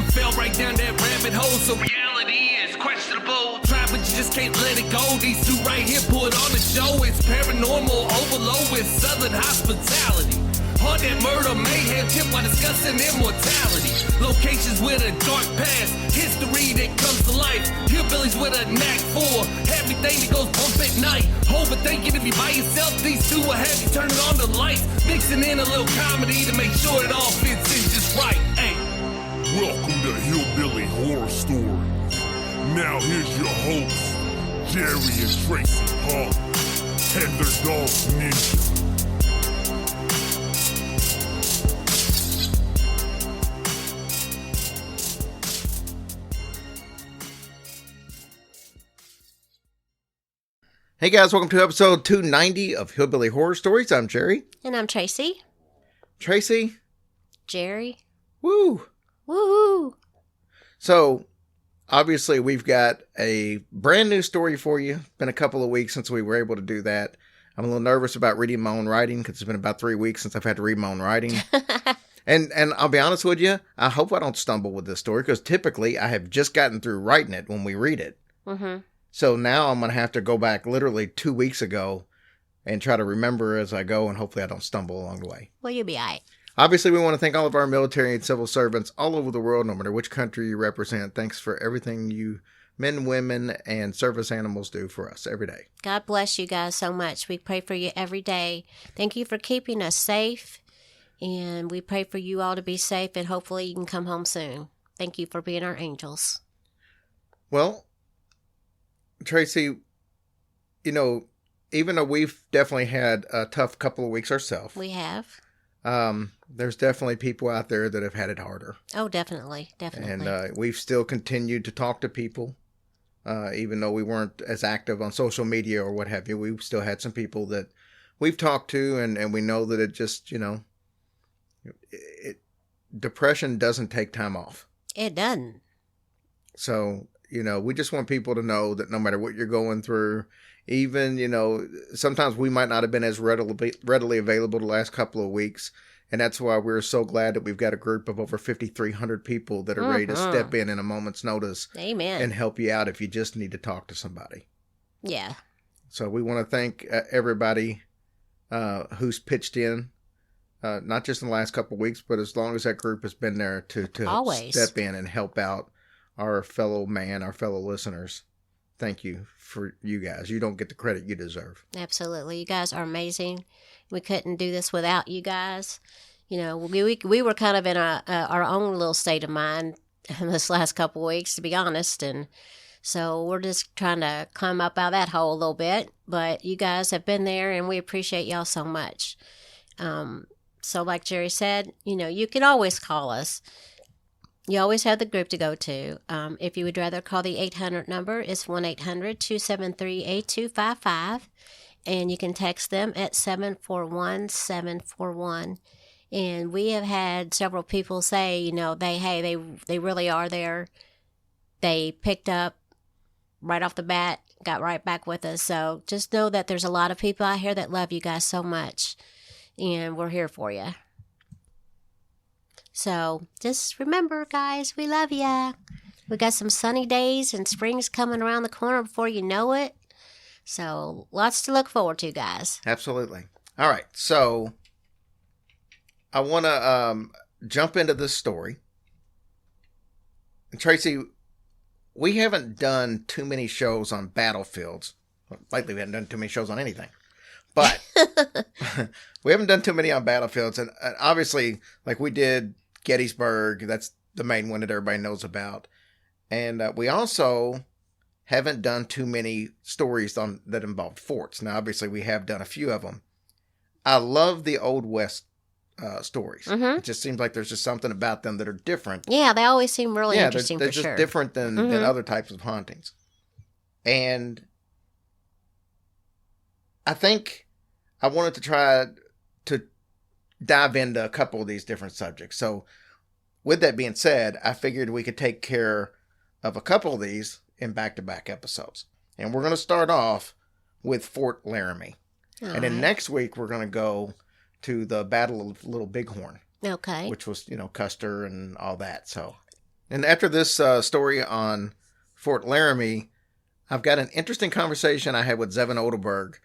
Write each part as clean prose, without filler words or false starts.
done fell right down that rabbit hole. So reality is questionable. Try, but you just can't let it go. These two right here put on the show. It's paranormal overload with southern hospitality. Haunted murder, mayhem, tip while discussing immortality. Locations with a dark past, history that comes to life. Hillbillies with a knack for everything that goes bump at night. Overthinking if you by yourself, these two will have you turning on the lights. Mixing in a little comedy to make sure it all fits in just right. Hey. Welcome to Hillbilly Horror Stories. Now here's your hosts, Jerry and Tracy Paulley, and their dog Ninja. Hey guys, welcome to episode 290 of Hillbilly Horror Stories. I'm Jerry. And I'm Tracy. Tracy. Jerry. Woo. Woo. So, obviously we've got a brand new story for you. Been a couple of weeks since we were able to do that. I'm a little nervous about reading my own writing because it's been about 3 weeks since I've had to read my own writing. And I'll be honest with you, I hope I don't stumble with this story because typically I have just gotten through writing it when we read it. Mm-hmm. So now I'm going to have to go back literally 2 weeks ago and try to remember as I go, and hopefully I don't stumble along the way. Well, you'll be all right. Obviously, we want to thank all of our military and civil servants all over the world, no matter which country you represent. Thanks for everything you men, women, and service animals do for us every day. God bless you guys so much. We pray for you every day. Thank you for keeping us safe, and we pray for you all to be safe, and hopefully you can come home soon. Thank you for being our angels. Well, Tracy, you know, even though we've definitely had a tough couple of weeks ourselves. We have. There's definitely people out there that have had it harder. Oh, definitely. Definitely. And we've still continued to talk to people, even though we weren't as active on social media or what have you. We've still had some people that we've talked to, and we know that it just, you know, depression doesn't take time off. It doesn't. So, you know, we just want people to know that no matter what you're going through, even, you know, sometimes we might not have been as readily available the last couple of weeks. And that's why we're so glad that we've got a group of over 5,300 people that are ready to step in a moment's notice. Amen. And help you out if you just need to talk to somebody. Yeah. So we want to thank everybody who's pitched in, not just in the last couple of weeks, but as long as that group has been there to Always step in and help out our fellow man, our fellow listeners. Thank you for you guys. You don't get the credit you deserve. Absolutely. You guys are amazing. We couldn't do this without you guys. You know, we were kind of in our own little state of mind this last couple of weeks, to be honest. And so we're just trying to climb up out of that hole a little bit. But you guys have been there, and we appreciate y'all so much. So like Jerry said, you know, you can always call us. You always have the group to go to. If you would rather call the 800 number, it's 1-800-273-8255. And you can text them at 741-741. And we have had several people say, you know, they really are there. They picked up right off the bat, got right back with us. So just know that there's a lot of people out here that love you guys so much. And we're here for you. So just remember, guys, we love ya. We got some sunny days and spring's coming around the corner before you know it. So lots to look forward to, guys. Absolutely. All right. So I want to jump into this story. And Tracy, we haven't done too many shows on battlefields. Lately, we haven't done too many shows on anything. But we haven't done too many on battlefields. And obviously, like we did Gettysburg, that's the main one that everybody knows about. And we also haven't done too many stories that involved forts. Now, obviously, we have done a few of them. I love the Old West stories. Mm-hmm. It just seems like there's just something about them that are different. Yeah, they always seem really interesting they're for just sure. different than other types of hauntings. And I think I wanted to try to dive into a couple of these different subjects. So with that being said, I figured we could take care of a couple of these in back-to-back episodes. And we're going to start off with Fort Laramie. And then next week, we're going to go to the Battle of Little Bighorn. Okay. Which was, Custer and all that. So And after this story on Fort Laramie, I've got an interesting conversation I had with Zevon Odelberg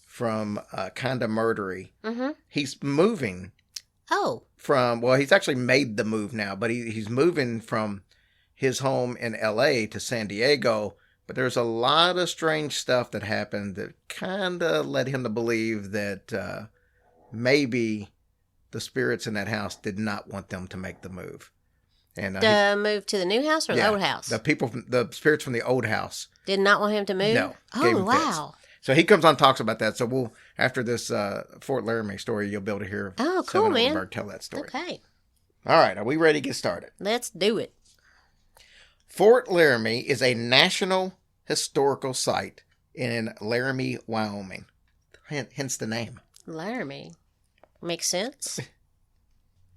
from Kinda Murdery. Mm-hmm. He's moving Oh. he's actually made the move now, but he's moving from his home in L.A. to San Diego. But there's a lot of strange stuff that happened that kind of led him to believe that maybe the spirits in that house did not want them to make the move. And Move to the new house or the old house? The spirits from the old house Did not want him to move? No. Gave Oh, him fits. wow. So he comes on and talks about that. So after this Fort Laramie story, you'll be able to hear Oh, cool, Zevon man. Odelberg tell that story. Okay. All right, are we ready to get started? Let's do it. Fort Laramie is a national historical site in Laramie, Wyoming. Hence the name. Laramie. Makes sense.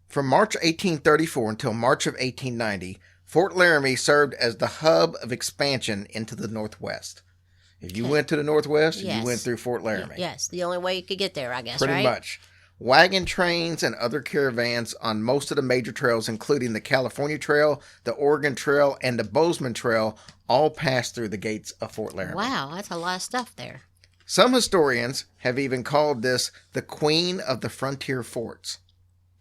From March 1834 until March of 1890, Fort Laramie served as the hub of expansion into the Northwest. If you went to the Northwest, Yes. you went through Fort Laramie. Yes, the only way you could get there, I guess, Pretty right? much. Wagon trains and other caravans on most of the major trails, including the California Trail, the Oregon Trail, and the Bozeman Trail, all passed through the gates of Fort Laramie. Wow, that's a lot of stuff there. Some historians have even called this the Queen of the Frontier Forts.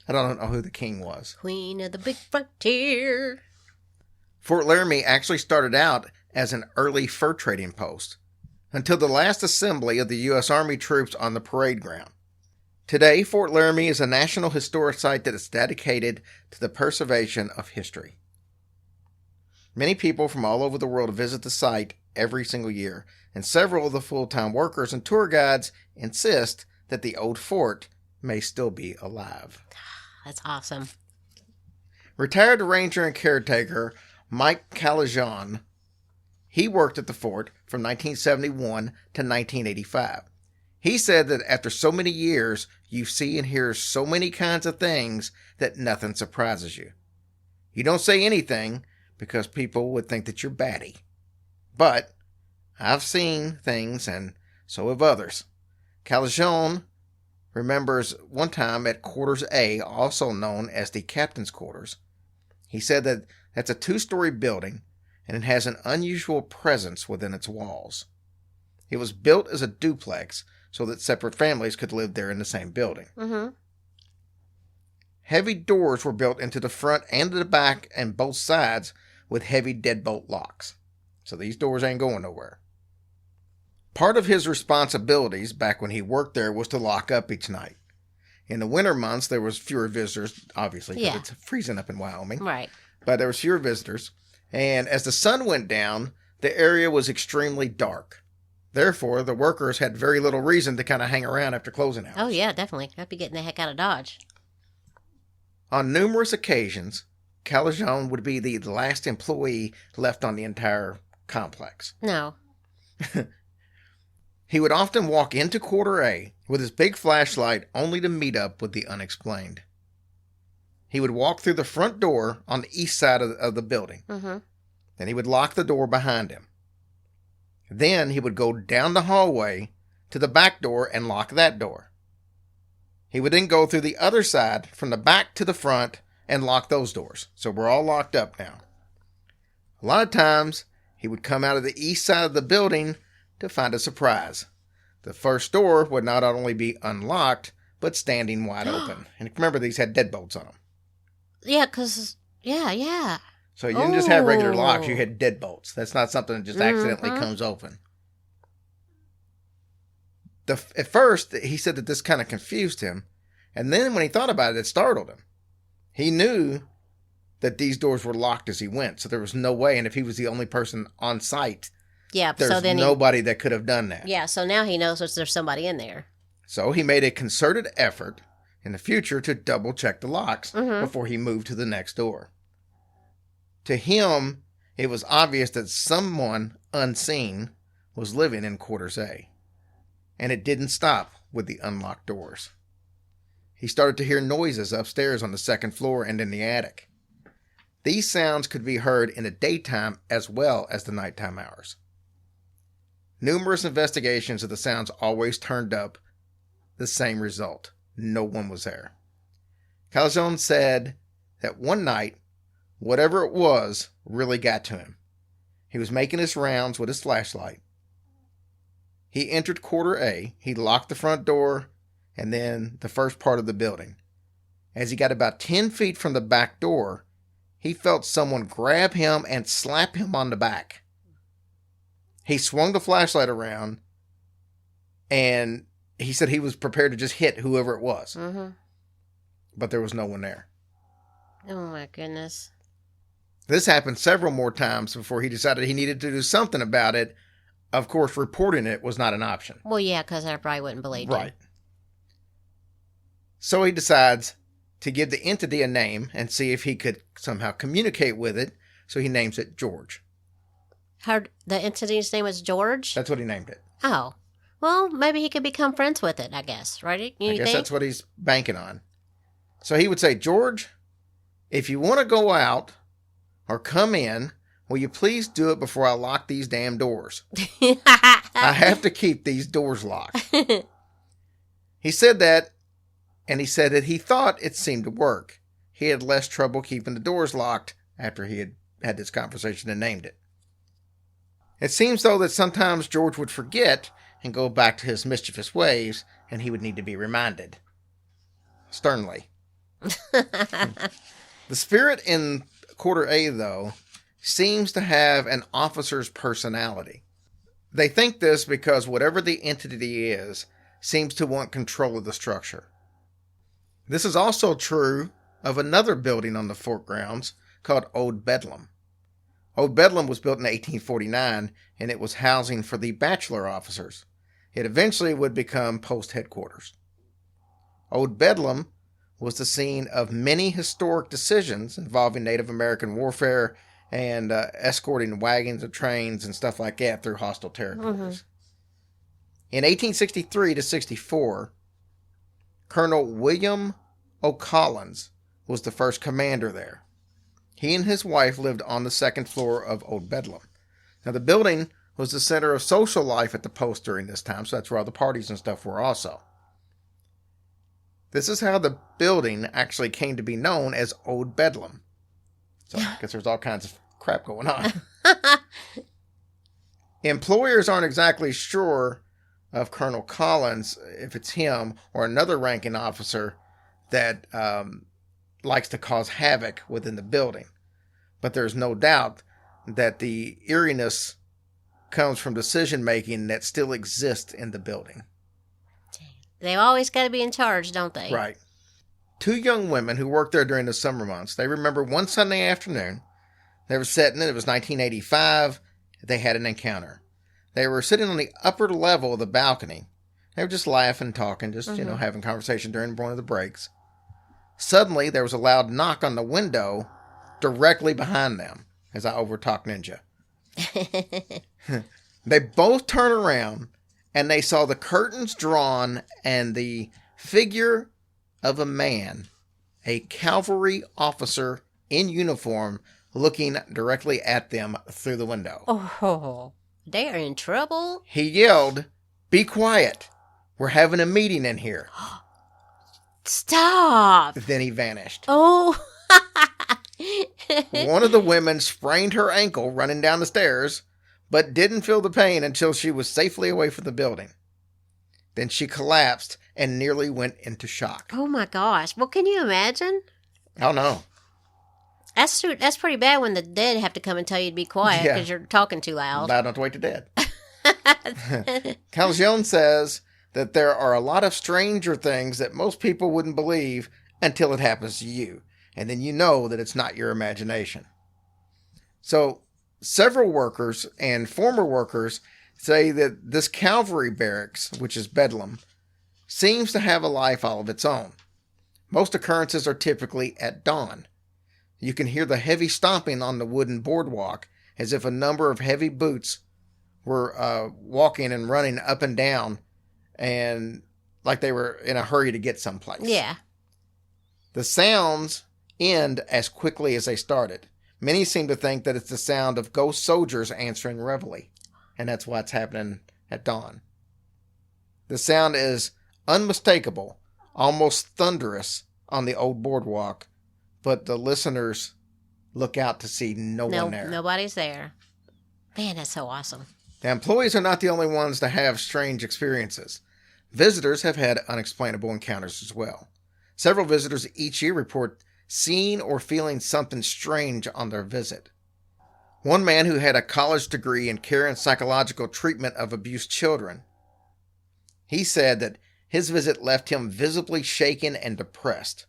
I don't know who the king was. Queen of the Big Frontier. Fort Laramie actually started out as an early fur trading post until the last assembly of the U.S. Army troops on the parade ground. Today, Fort Laramie is a National Historic Site that is dedicated to the preservation of history. Many people from all over the world visit the site every single year, and several of the full-time workers and tour guides insist that the old fort may still be alive. That's awesome. Retired ranger and caretaker Mike Calajon, he worked at the fort from 1971 to 1985. He said that after so many years, you see and hear so many kinds of things that nothing surprises you. You don't say anything because people would think that you're batty. But I've seen things, and so have others. Calajon remembers one time at Quarters A, also known as the Captain's Quarters. He said that that's a 2-story building, and it has an unusual presence within its walls. It was built as a duplex so that separate families could live there in the same building. Mm-hmm. Heavy doors were built into the front and the back and both sides with heavy deadbolt locks. So these doors ain't going nowhere. Part of his responsibilities back when he worked there was to lock up each night. In the winter months, there was fewer visitors, obviously, because it's freezing up in Wyoming. Right. But there was fewer visitors. And as the sun went down, the area was extremely dark. Therefore, the workers had very little reason to kind of hang around after closing hours. Oh, yeah, definitely. I'd be getting the heck out of Dodge. On numerous occasions, Calajon would be the last employee left on the entire complex. No. He would often walk into Quarter A with his big flashlight only to meet up with the unexplained. He would walk through the front door on the east side of the building. Mm-hmm. Then he would lock the door behind him. Then he would go down the hallway to the back door and lock that door. He would then go through the other side from the back to the front and lock those doors. So we're all locked up now. A lot of times he would come out of the east side of the building to find a surprise. The first door would not only be unlocked, but standing wide open. And remember, these had deadbolts on them. Yeah, because, yeah. So you didn't just have regular locks, you had deadbolts. That's not something that just accidentally comes open. At first, he said that this kind of confused him. And then when he thought about it, it startled him. He knew that these doors were locked as he went, so there was no way. And if he was the only person on site, there's nobody that could have done that. Yeah, so now he knows there's somebody in there. So he made a concerted effort in the future to double check the locks before he moved to the next door. To him, it was obvious that someone unseen was living in Quarters A. And it didn't stop with the unlocked doors. He started to hear noises upstairs on the second floor and in the attic. These sounds could be heard in the daytime as well as the nighttime hours. Numerous investigations of the sounds always turned up the same result. No one was there. Calajon said that one night, whatever it was really got to him. He was making his rounds with his flashlight. He entered quarter A. He locked the front door and then the first part of the building. As he got about 10 feet from the back door, he felt someone grab him and slap him on the back. He swung the flashlight around, and he said he was prepared to just hit whoever it was. Mm-hmm. But there was no one there. Oh, my goodness. This happened several more times before he decided he needed to do something about it. Of course, reporting it was not an option. Well, yeah, because I probably wouldn't believe it. Right. So he decides to give the entity a name and see if he could somehow communicate with it. So he names it George. The entity's name was George? That's what he named it. Oh. Well, maybe he could become friends with it, I guess. Right? I guess that's what he's banking on. So he would say, George, if you want to go out or come in, will you please do it before I lock these damn doors? I have to keep these doors locked. He said that, and he said that he thought it seemed to work. He had less trouble keeping the doors locked after he had this conversation and named it. It seems, though, that sometimes George would forget and go back to his mischievous ways, and he would need to be reminded. Sternly. The spirit in quarter A, though, seems to have an officer's personality. They think this because whatever the entity is seems to want control of the structure. This is also true of another building on the fort grounds called Old Bedlam. Old Bedlam was built in 1849, and it was housing for the bachelor officers. It eventually would become post headquarters. Old Bedlam was the scene of many historic decisions involving Native American warfare and escorting wagons and trains and stuff like that through hostile territories. Mm-hmm. In 1863 to 64, Colonel William O'Collins was the first commander there. He and his wife lived on the second floor of Old Bedlam. Now, the building was the center of social life at the post during this time, so that's where all the parties and stuff were also. This is how the building actually came to be known as Old Bedlam. So I guess there's all kinds of crap going on. Employers aren't exactly sure of Colonel Collins, if it's him or another ranking officer that likes to cause havoc within the building. But there's no doubt that the eeriness comes from decision-making that still exists in the building. They've always got to be in charge, don't they? Right. Two young women who worked there during the summer months, they remember one Sunday afternoon, they were sitting, it was 1985, they had an encounter. They were sitting on the upper level of the balcony. They were just laughing, talking, just, having conversation during one of the breaks. Suddenly, there was a loud knock on the window directly behind them as I overtalked Ninja. They both turned around and they saw the curtains drawn and the figure of a man, a cavalry officer in uniform, looking directly at them through the window. Oh, they are in trouble? He yelled, "Be quiet. We're having a meeting in here." Stop. Then he vanished. Oh. One of the women sprained her ankle running down the stairs, but didn't feel the pain until she was safely away from the building. Then she collapsed and nearly went into shock. Oh my gosh. Well, can you imagine? Oh, no. That's pretty bad when the dead have to come and tell you to be quiet because you're talking too loud. Loud enough to wake the dead. Calzone says that there are a lot of stranger things that most people wouldn't believe until it happens to you. And then you know that it's not your imagination. So, several workers and former workers say that this cavalry barracks, which is Bedlam, seems to have a life all of its own. Most occurrences are typically at dawn. You can hear the heavy stomping on the wooden boardwalk as if a number of heavy boots were walking and running up and down and like they were in a hurry to get someplace. Yeah. The sounds end as quickly as they started. Many seem to think that it's the sound of ghost soldiers answering reveille, and that's why it's happening at dawn. The sound is unmistakable, almost thunderous on the old boardwalk, but the listeners look out to see no one there. Nobody's there. Man, that's so awesome. The employees are not the only ones to have strange experiences. Visitors have had unexplainable encounters as well. Several visitors each year report seeing or feeling something strange on their visit. One man who had a college degree in care and psychological treatment of abused children, he said that his visit left him visibly shaken and depressed.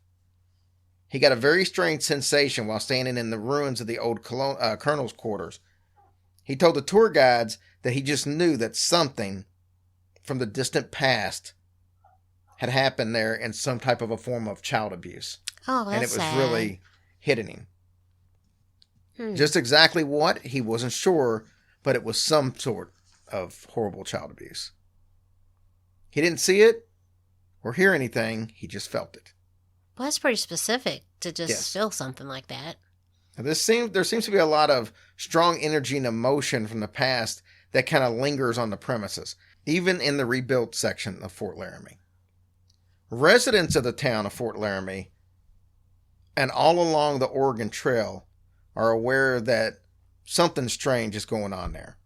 He got a very strange sensation while standing in the ruins of the old colonel's quarters. He told the tour guides that he just knew that something from the distant past had happened there in some type of a form of child abuse. Oh, that's and it was sad. really hitting him. Just exactly what, he wasn't sure, but it was some sort of horrible child abuse. He didn't see it or hear anything, he just felt it. Well, that's pretty specific to just Yes. feel something like that. Now, there seems to be a lot of strong energy and emotion from the past that kind of lingers on the premises, even in the rebuilt section of Fort Laramie. Residents of the town of Fort Laramie and all along the Oregon Trail are aware that something strange is going on there.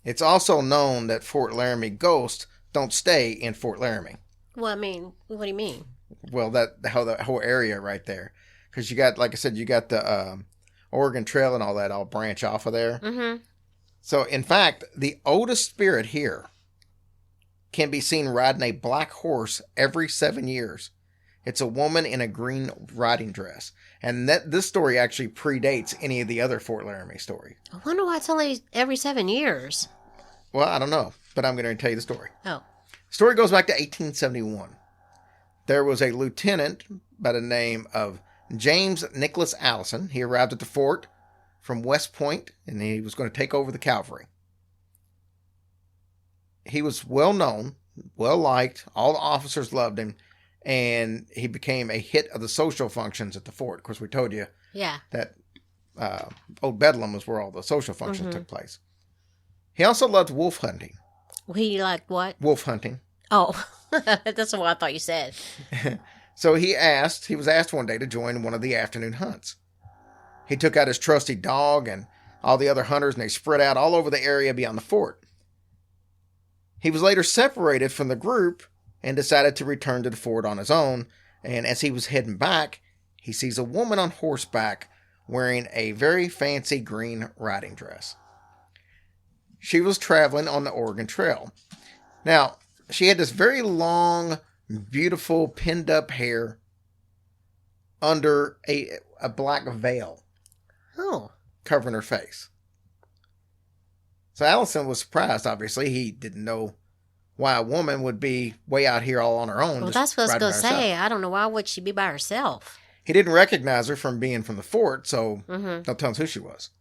It's also known that Fort Laramie ghosts don't stay in Fort Laramie. Well, I mean, what do you mean? Well, that whole area right there, because you got, like I said, you got the Oregon Trail and all that all branch off of there. Mm-hmm. So, in fact, the oldest spirit here can be seen riding a black horse every 7 years. It's a woman in a green riding dress. And this story actually predates any of the other Fort Laramie story. I wonder why it's only every 7 years. Well, I don't know, but I'm going to tell you the story. Oh. The story goes back to 1871. There was a lieutenant by the name of James Nicholas Allison. He arrived at the fort from West Point, and he was going to take over the cavalry. He was well known, well liked. All the officers loved him, and he became a hit of the social functions at the fort. Of course, we told you Yeah. that Old Bedlam was where all the social functions took place. He also loved wolf hunting. He liked what? Wolf hunting. Oh, that's what I thought you said. So he was asked one day to join one of the afternoon hunts. He took out his trusty dog and all the other hunters, and they spread out all over the area beyond the fort. He was later separated from the group and decided to return to the fort on his own, and as he was heading back, he sees a woman on horseback wearing a very fancy green riding dress. She was traveling on the Oregon Trail. Now, she had this very long, beautiful, pinned-up hair under a black veil Oh. covering her face. So Allison was surprised, obviously. He didn't know why a woman would be way out here all on her own. Well, just that's what I was riding going by to herself. say. I don't know why would she be by herself. He didn't recognize her from being from the fort, so Mm-hmm. don't tell us who she was.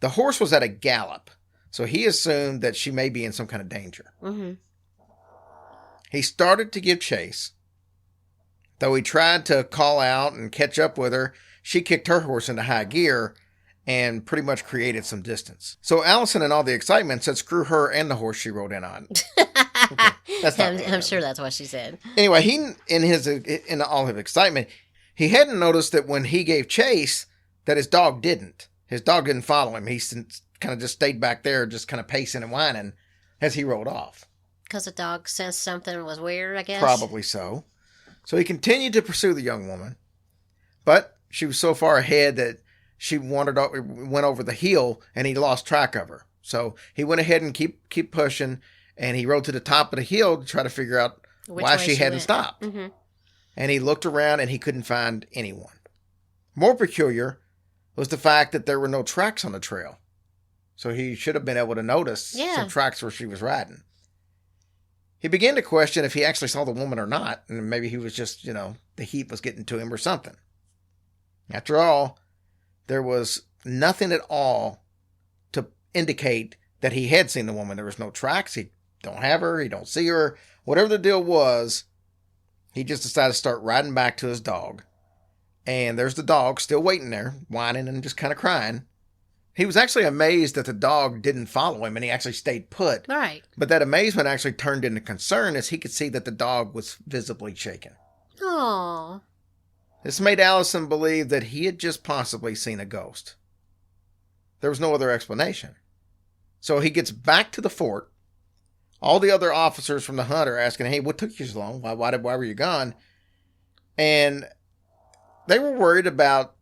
The horse was at a gallop, so he assumed that she may be in some kind of danger. Mm-hmm. He started to give chase. Though he tried to call out and catch up with her, she kicked her horse into high gear and pretty much created some distance. So Allison, in all the excitement, said screw her and the horse she rode in on. That's not really I'm what sure that's what she said. Anyway, in all his excitement, he hadn't noticed that when he gave chase, that his dog didn't. His dog didn't follow him. He kind of just stayed back there, just kind of pacing and whining as he rode off. Because the dog sensed something was weird, I guess. Probably so. So he continued to pursue the young woman, but she was so far ahead that she went over the hill, and he lost track of her. So he went ahead and keep pushing, and he rode to the top of the hill to try to figure out why she hadn't went. stopped. Mm-hmm. And he looked around, and he couldn't find anyone. More peculiar was the fact that there were no tracks on the trail. So he should have been able to notice some tracks where she was riding. He began to question if he actually saw the woman or not, and maybe he was just, the heat was getting to him or something. After all, there was nothing at all to indicate that he had seen the woman. There was no tracks. He don't have her. He don't see her. Whatever the deal was, he just decided to start riding back to his dog. And there's the dog still waiting there, whining and just kind of crying. He was actually amazed that the dog didn't follow him, and he actually stayed put. Right. But that amazement actually turned into concern as he could see that the dog was visibly shaken. Oh. This made Allison believe that he had just possibly seen a ghost. There was no other explanation. So he gets back to the fort. All the other officers from the hunt are asking, hey, what took you so long? Why were you gone? And they were worried about,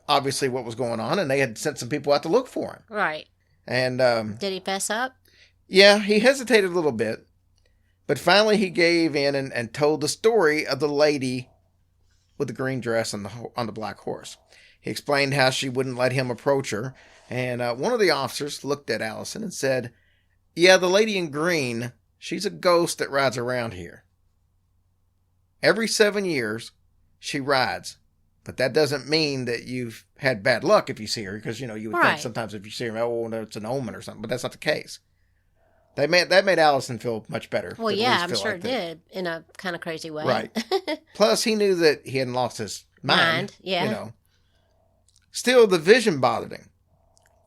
obviously, what was going on, and they had sent some people out to look for him. Right. And did he fess up? Yeah, he hesitated a little bit, but finally he gave in and told the story of the lady with the green dress on the black horse. He explained how she wouldn't let him approach her, and one of the officers looked at Allison and said, yeah, the lady in green, she's a ghost that rides around here. Every 7 years, she rides. But that doesn't mean that you've had bad luck if you see her, because, you would think sometimes if you see her, oh, it's an omen or something, but that's not the case. That made Allison feel much better. Well, yeah, I'm sure it did, in a kind of crazy way. Right. Plus, he knew that he hadn't lost his mind. Yeah. Still, the vision bothered him.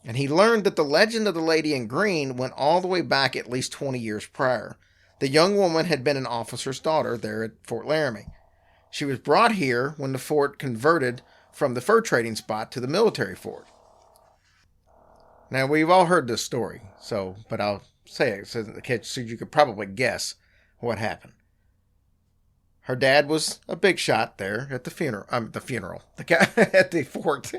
And he learned that the legend of the lady in green went all the way back at least 20 years prior. The young woman had been an officer's daughter there at Fort Laramie. She was brought here when the fort converted from the fur trading spot to the military fort. Now, we've all heard this story, but I'll say it so you could probably guess what happened. Her dad was a big shot there at the funeral. At the fort.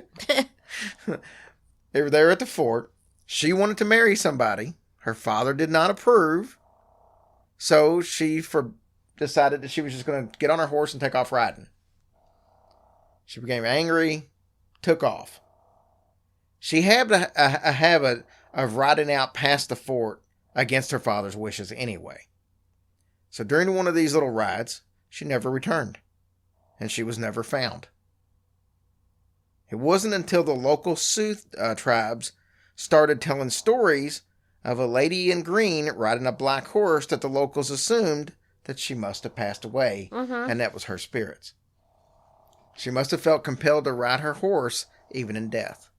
They were there at the fort. She wanted to marry somebody. Her father did not approve. So she decided that she was just going to get on her horse and take off riding. She became angry, took off. She had a habit of riding out past the fort against her father's wishes anyway. So during one of these little rides, she never returned, and she was never found. It wasn't until the local Sioux tribes started telling stories of a lady in green riding a black horse that the locals assumed that she must have passed away, and that was her spirits. She must have felt compelled to ride her horse even in death.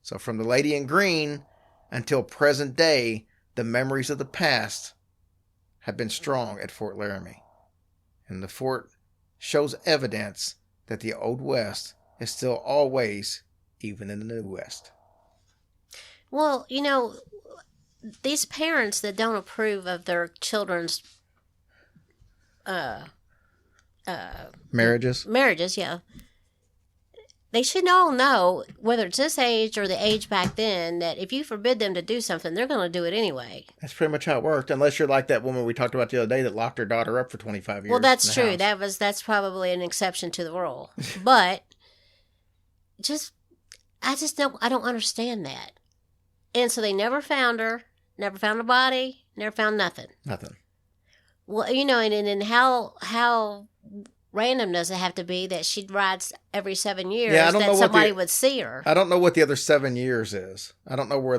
So from the lady in green until present day, the memories of the past have been strong at Fort Laramie. And the fort shows evidence that the Old West is still always even in the New West. Well, these parents that don't approve of their children's marriages, yeah, they should all know, whether it's this age or the age back then, that if you forbid them to do something, they're going to do it anyway. That's pretty much how it worked, unless you're like that woman we talked about the other day that locked her daughter up for 25 years. Well, that's true. That's probably an exception to the rule. But I don't understand that. And so they never found her, never found a body, never found nothing. Nothing. Well, and how random does it have to be that she rides every 7 years that somebody would see her? I don't know what the other 7 years is. I don't know why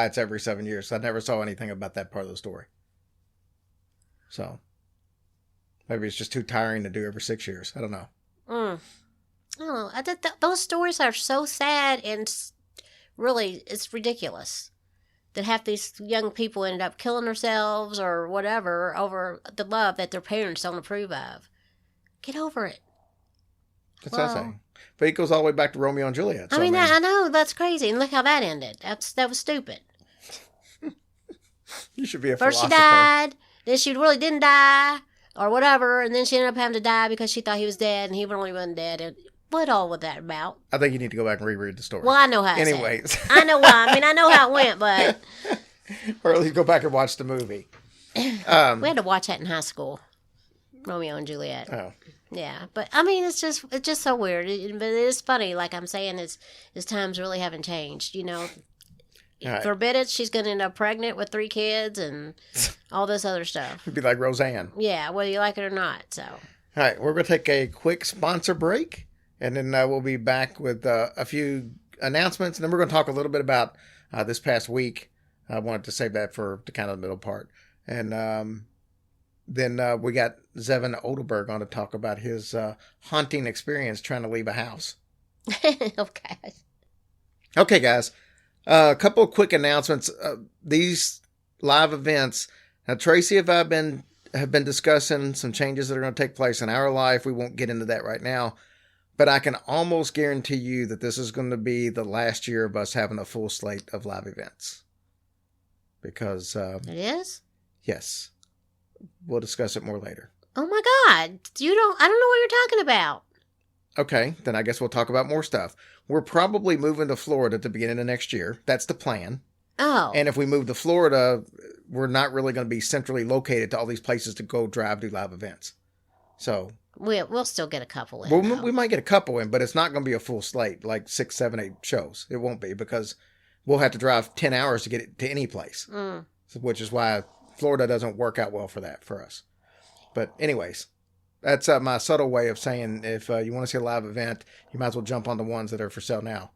it's every 7 years. I never saw anything about that part of the story. So maybe it's just too tiring to do every 6 years. I don't know. I don't know. Those stories are so sad, and really, it's ridiculous that half these young people ended up killing themselves or whatever over the love that their parents don't approve of. Get over it. That's what I'm saying. But it goes all the way back to Romeo and Juliet. So I know, that's crazy. And look how that ended. That was stupid. You should be a First philosopher. she died, then she really didn't die, or whatever, and then she ended up having to die because she thought he was dead, and he really wasn't dead. And what all was that about? I think you need to go back and reread the story. Well, I know how. Anyways, I know why. I know how it went, but or at least go back and watch the movie. We had to watch that in high school, Romeo and Juliet. Oh, yeah, but it's just so weird. But it is funny. Like I'm saying, as times really haven't changed. Right. Forbid it, she's going to end up pregnant with 3 kids and all this other stuff. It'd be like Roseanne. Yeah, whether you like it or not. So, all right, we're going to take a quick sponsor break. And then we'll be back with a few announcements. And then we're going to talk a little bit about this past week. I wanted to save that for the kind of the middle part. And then we got Zevon Odelberg on to talk about his haunting experience trying to leave a house. Okay. Okay, guys. A couple of quick announcements. These live events. Now, Tracy, have I been have been discussing some changes that are going to take place in our life. We won't get into that right now. But I can almost guarantee you that this is going to be the last year of us having a full slate of live events. Because... It is? Yes. We'll discuss it more later. Oh my God. I don't know what you're talking about. Okay, then I guess we'll talk about more stuff. We're probably moving to Florida at the beginning of next year. That's the plan. Oh. And if we move to Florida, we're not really going to be centrally located to all these places to go drive, do live events. So... We'll still get a couple in. We might get a couple in, but it's not going to be a full slate, like 6, 7, 8 shows. It won't be, because we'll have to drive 10 hours to get it to any place, which is why Florida doesn't work out well for that for us. But anyways, that's my subtle way of saying if you want to see a live event, you might as well jump on the ones that are for sale now.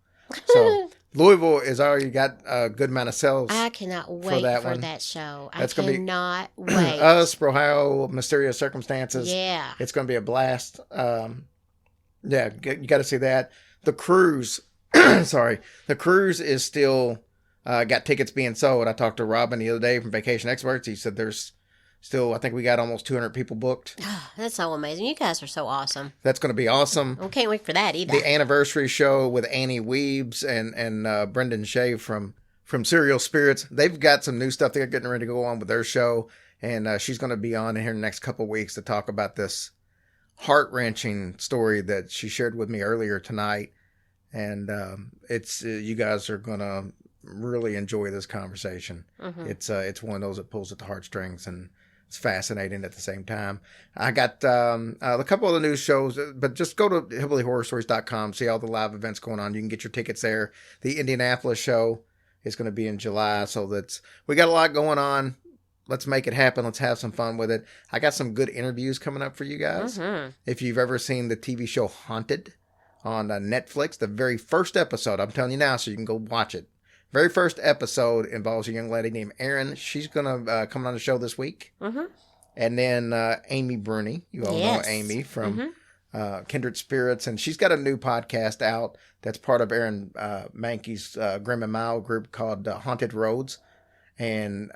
So Louisville has already got a good amount of sales. I cannot wait for that show. That's I cannot wait. Us, Ohio, Mysterious Circumstances. Yeah. It's going to be a blast. Yeah, you got to see that. The cruise, sorry, the cruise is still got tickets being sold. I talked to Robin the other day from Vacation Experts. He said there's still, I think we got almost 200 people booked. That's so amazing. You guys are so awesome. That's going to be awesome. I can't wait for that either. The anniversary show with Annie Weebs and Brendan Shea from Serial Spirits. They've got some new stuff they're getting ready to go on with their show. And she's going to be on here in the next couple of weeks to talk about this heart-wrenching story that she shared with me earlier tonight. And it's you guys are going to really enjoy this conversation. Mm-hmm. It's one of those that pulls at the heartstrings, and it's fascinating at the same time. I got a couple of the news shows, but just go to hillbillyhorrorstories.com, see all the live events going on. You can get your tickets there. The Indianapolis show is going to be in July, so we got a lot going on. Let's make it happen. Let's have some fun with it. I got some good interviews coming up for you guys. Mm-hmm. If you've ever seen the TV show Haunted on Netflix, the very first episode, I'm telling you now, so you can go watch it. Very first episode involves a young lady named Erin. She's going to come on the show this week. Mm-hmm. And then Amy Bruni. You all know Amy from Kindred Spirits. And she's got a new podcast out that's part of Aaron Mankey's Grim and Mild group called Haunted Roads. And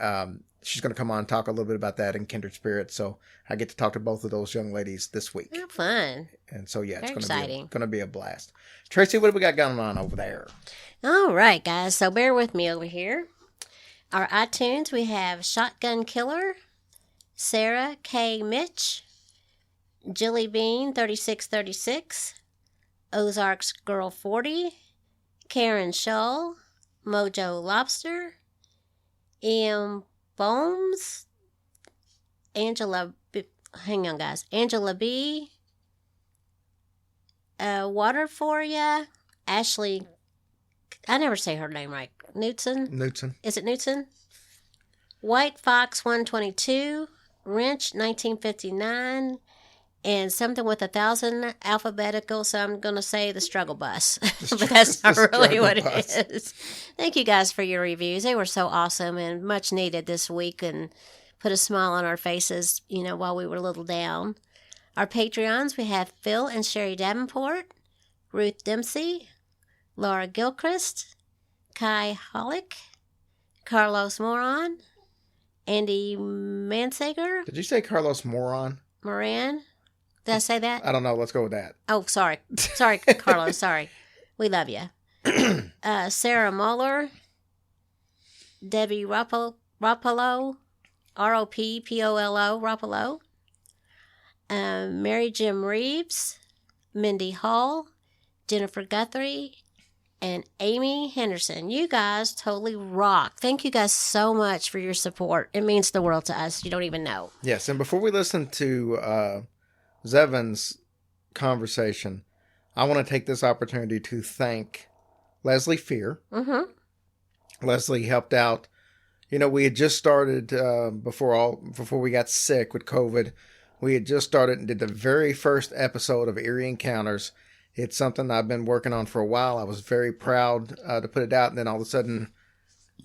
she's going to come on and talk a little bit about that in Kindred Spirits. So I get to talk to both of those young ladies this week. Oh, fun. And so, yeah, Very it's exciting. Going to be a blast. Tracy, what have we got going on over there? All right, guys. So bear with me over here. Our iTunes, we have Shotgun Killer, Sarah K. Mitch, Jilly Bean 3636, Ozarks Girl 40, Karen Shull, Mojo Lobster, E.M. Bones, Angela B, Water for Ya, Ashley, I never say her name right, Knutson. Is it Knutson? White Fox 122, Wrench 1959, and something with 1,000 alphabetical, so I'm going to say the Struggle Bus. But that's not really what it is. Thank you guys for your reviews. They were so awesome and much needed this week and put a smile on our faces, while we were a little down. Our Patreons, we have Phil and Sherry Davenport, Ruth Dempsey, Laura Gilchrist, Kai Hollick, Carlos Moron, Andy Mansager. Did you say Carlos Moron? Moran? Did I say that? I don't know. Let's go with that. Oh, sorry. Sorry, Carlos. Sorry. We love you. Sarah Muller, Debbie Ropolo, Ropolo, Ropolo, Mary Jim Reeves, Mindy Hall, Jennifer Guthrie, and Amy Henderson. You guys totally rock. Thank you guys so much for your support. It means the world to us. You don't even know. Yes, and before we listen to Zevon's conversation, I want to take this opportunity to thank Leslie Fear. Mm-hmm. Leslie helped out. We had just started before we got sick with COVID. We had just started and did the very first episode of Eerie Encounters. It's something I've been working on for a while. I was very proud to put it out, and then all of a sudden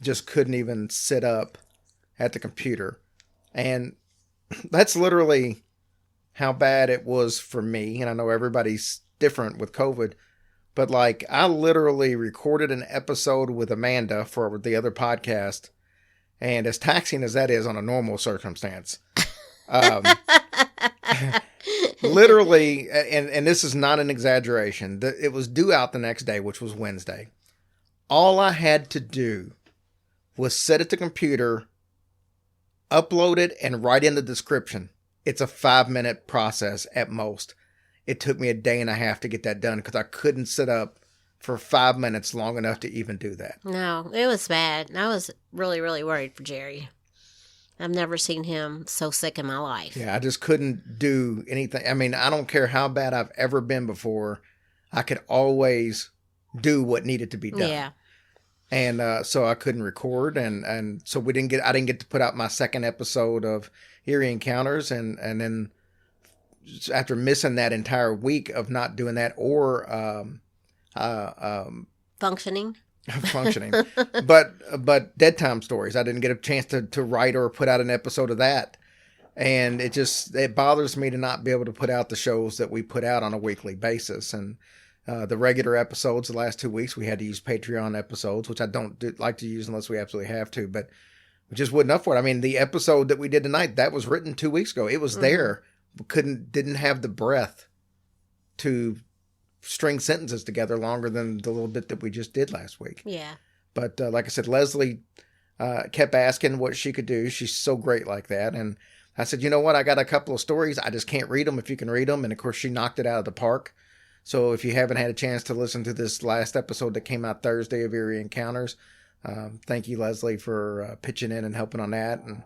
just couldn't even sit up at the computer. And that's literally how bad it was for me. And I know everybody's different with COVID, but I literally recorded an episode with Amanda for the other podcast. And as taxing as that is on a normal circumstance, Um, literally, and this is not an exaggeration, it was due out the next day, which was Wednesday. All I had to do was set it to computer, upload it, and write in the description. It's a 5-minute process at most. It took me a day and a half to get that done because I couldn't sit up for 5 minutes long enough to even do that. No, it was bad. I was really, really worried for Jerry. I've never seen him so sick in my life. Yeah, I just couldn't do anything. I mean, I don't care how bad I've ever been before. I could always do what needed to be done. Yeah. And so I couldn't record, and so I didn't get to put out my second episode of Eerie Encounters, and then after missing that entire week of not doing that or Functioning, but Dead Time Stories, I didn't get a chance to write or put out an episode of that, and it bothers me to not be able to put out the shows that we put out on a weekly basis. And the regular episodes, the last 2 weeks, we had to use Patreon episodes, which I don't like to use unless we absolutely have to, but we just wouldn't up for it. I mean, the episode that we did tonight, that was written 2 weeks ago. It was there. Didn't have the breath to string sentences together longer than the little bit that we just did last week. Yeah. But like I said, Leslie kept asking what she could do. She's so great like that. And I said, you know what? I got a couple of stories. I just can't read them if you can read them. And of course, she knocked it out of the park. So if you haven't had a chance to listen to this last episode that came out Thursday of Eerie Encounters, thank you, Leslie, for pitching in and helping on that. And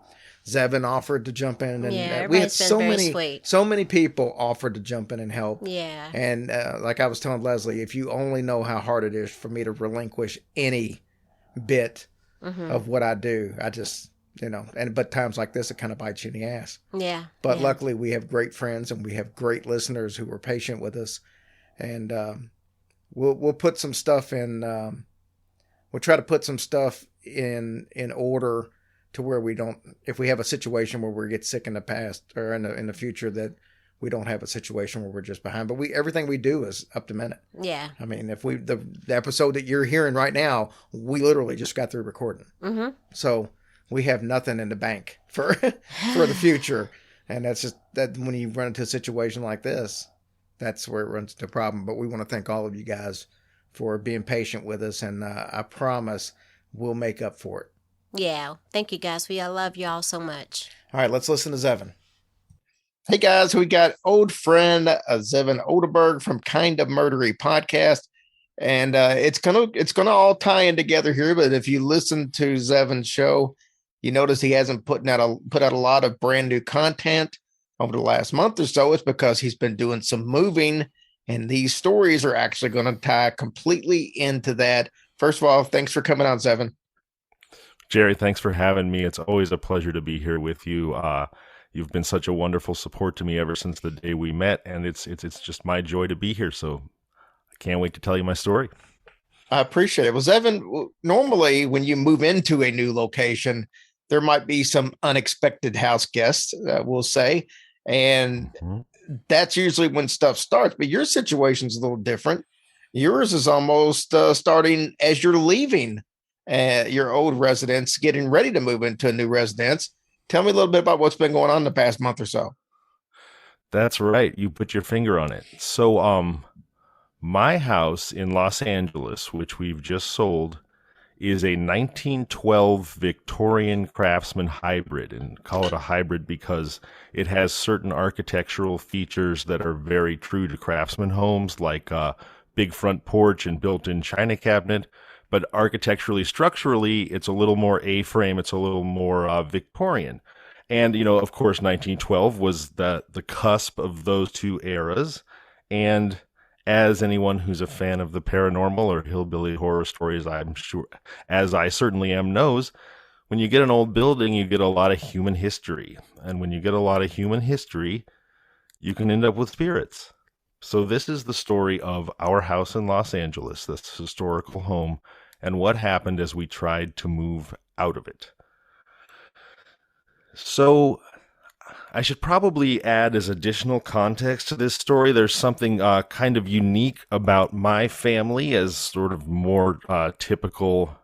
Zevon offered to jump in, and we had so many people offered to jump in and help. Yeah. And like I was telling Leslie, if you only know how hard it is for me to relinquish any bit of what I do, I just, but times like this, it kind of bites you in the ass. Yeah. But luckily, we have great friends and we have great listeners who are patient with us. And we'll put some stuff in. We'll try to put some stuff in order to where we don't. If we have a situation where we get sick in the past or in the future, that we don't have a situation where we're just behind. But everything we do is up to minute. Yeah. I mean, if the episode that you're hearing right now, we literally just got through recording. Mm-hmm. So we have nothing in the bank for the future, and that's just that when you run into a situation like this. That's where it runs into a problem. But we want to thank all of you guys for being patient with us. And I promise we'll make up for it. Yeah. Thank you, guys. I love you all so much. All right, let's listen to Zevon. Hey, guys. We got old friend Zevon Odelberg from Kinda Murdery podcast. And it's gonna all tie in together here. But if you listen to Zevon's show, you notice he hasn't put out a lot of brand new content over the last month or so. It's because he's been doing some moving, and these stories are actually going to tie completely into that. First of all, thanks for coming on, Zevon. Jerry, thanks for having me. It's always a pleasure to be here with you. You've been such a wonderful support to me ever since the day we met, and it's just my joy to be here. So I can't wait to tell you my story. I appreciate it. Well, Zevon, normally when you move into a new location, there might be some unexpected house guests, we'll say. And that's usually when stuff starts. But your situation's a little different. Yours is almost starting as you're leaving your old residence, getting ready to move into a new residence. Tell me a little bit about what's been going on the past month or so. That's right. You put your finger on it. So my house in Los Angeles, which we've just sold, is a 1912 Victorian craftsman hybrid, and call it a hybrid because it has certain architectural features that are very true to craftsman homes, like a big front porch and built-in china cabinet. But architecturally, structurally, it's a little more A-frame. It's a little more Victorian. And, of course, 1912 was the cusp of those two eras. And as anyone who's a fan of the paranormal or hillbilly horror stories, I'm sure, as I certainly am, knows, when you get an old building, you get a lot of human history. And when you get a lot of human history, you can end up with spirits. So this is the story of our house in Los Angeles, this historical home, and what happened as we tried to move out of it. So I should probably add as additional context to this story, there's something kind of unique about my family as sort of more typical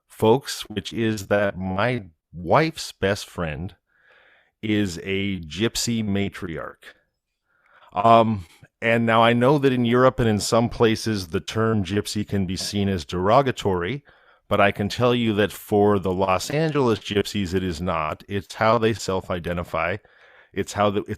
folks, which is that my wife's best friend is a gypsy matriarch. And now I know that in Europe and in some places the term gypsy can be seen as derogatory, but I can tell you that for the Los Angeles gypsies it is not. It's how they self-identify. It's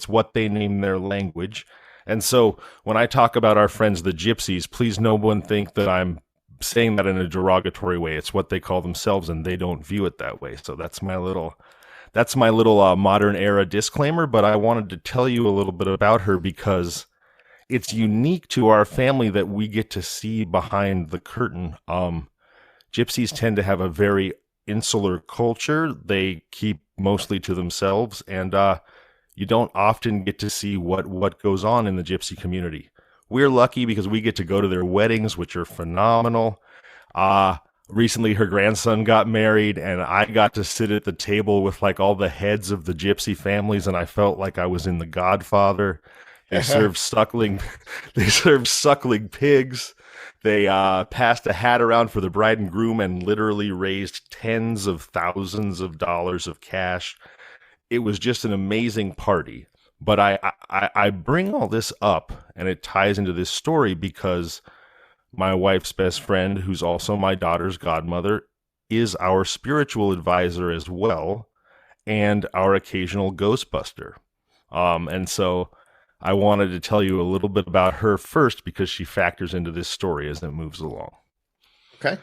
what they name their language. And so when I talk about our friends the gypsies, please no one think that I'm saying that in a derogatory way. It's what they call themselves, and they don't view it that way. So that's my little modern era disclaimer, but I wanted to tell you a little bit about her because it's unique to our family that we get to see behind the curtain. Gypsies tend to have a very insular culture. They keep mostly to themselves, and you don't often get to see what goes on in the gypsy community. We're lucky because we get to go to their weddings, which are phenomenal. Recently, her grandson got married, and I got to sit at the table with like all the heads of the gypsy families, and I felt like I was in The Godfather. They served suckling pigs. They passed a hat around for the bride and groom and literally raised tens of thousands of dollars of cash. It was just an amazing party. But I bring all this up, and it ties into this story because my wife's best friend, who's also my daughter's godmother, is our spiritual advisor as well, and our occasional ghostbuster. And so I wanted to tell you a little bit about her first because she factors into this story as it moves along. Okay.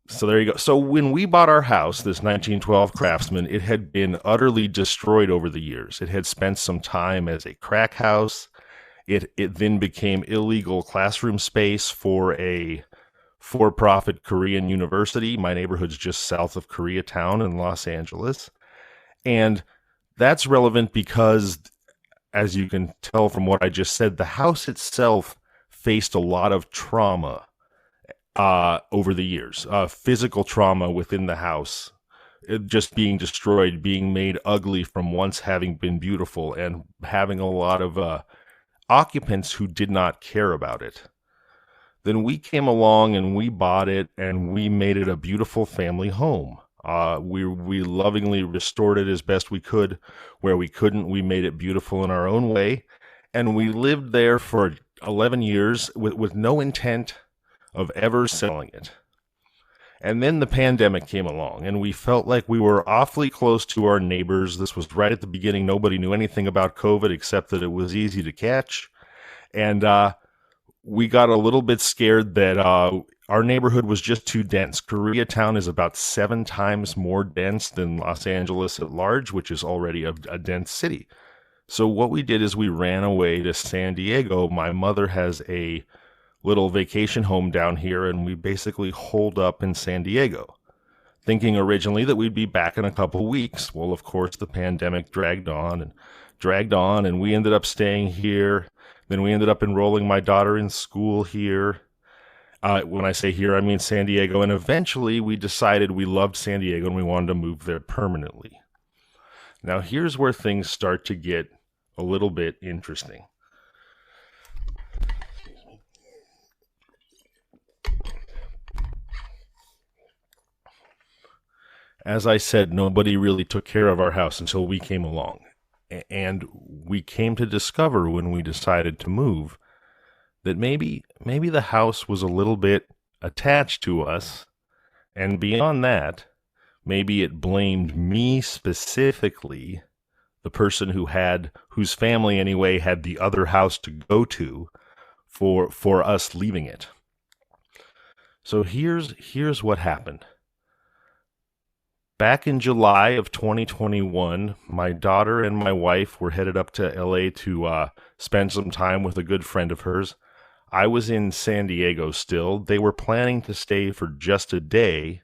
So there you go. So when we bought our house, this 1912 Craftsman, it had been utterly destroyed over the years. It had spent some time as a crack house. It then became illegal classroom space for a for-profit Korean university. My neighborhood's just south of Koreatown in Los Angeles. And that's relevant because, as you can tell from what I just said, the house itself faced a lot of trauma over the years. Physical trauma within the house, just being destroyed, being made ugly from once having been beautiful, and having a lot of occupants who did not care about it. Then we came along and we bought it and we made it a beautiful family home. We lovingly restored it as best we could. Where we couldn't, we made it beautiful in our own way. And we lived there for 11 years with no intent of ever selling it. And then the pandemic came along, and we felt like we were awfully close to our neighbors. This was right at the beginning. Nobody knew anything about COVID except that it was easy to catch. And we got a little bit scared that our neighborhood was just too dense. Koreatown is about 7 times more dense than Los Angeles at large, which is already a dense city. So what we did is we ran away to San Diego. My mother has a little vacation home down here, and we basically holed up in San Diego, thinking originally that we'd be back in a couple weeks. Well, of course, the pandemic dragged on, and we ended up staying here. Then we ended up enrolling my daughter in school here. When I say here, I mean San Diego. And eventually we decided we loved San Diego and we wanted to move there permanently. Now, here's where things start to get a little bit interesting. As I said, nobody really took care of our house until we came along. And we came to discover when we decided to move that maybe the house was a little bit attached to us. And beyond that, maybe it blamed me specifically, the person whose family anyway had the other house to go to, for us leaving it. So here's what happened. Back in July of 2021, my daughter and my wife were headed up to LA to spend some time with a good friend of hers. I was in San Diego still. They were planning to stay for just a day,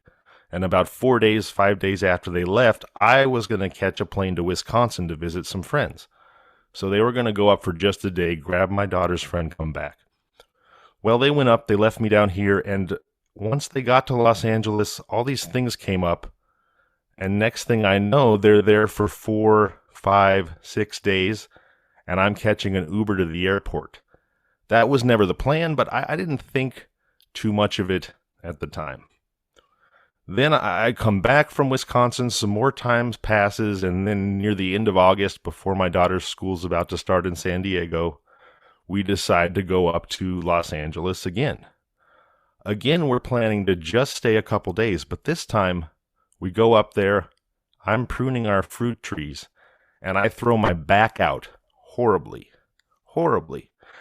and about 5 days after they left, I was going to catch a plane to Wisconsin to visit some friends. So they were going to go up for just a day, grab my daughter's friend, come back. Well, they went up, they left me down here, and once they got to Los Angeles, all these things came up. And next thing I know, they're there for 4, 5, 6 days, and I'm catching an Uber to the airport. That was never the plan, but I didn't think too much of it at the time. Then I come back from Wisconsin, some more time passes, and then near the end of August, before my daughter's school's about to start in San Diego, we decide to go up to Los Angeles again. Again, we're planning to just stay a couple days, but this time we go up there, I'm pruning our fruit trees, and I throw my back out horribly.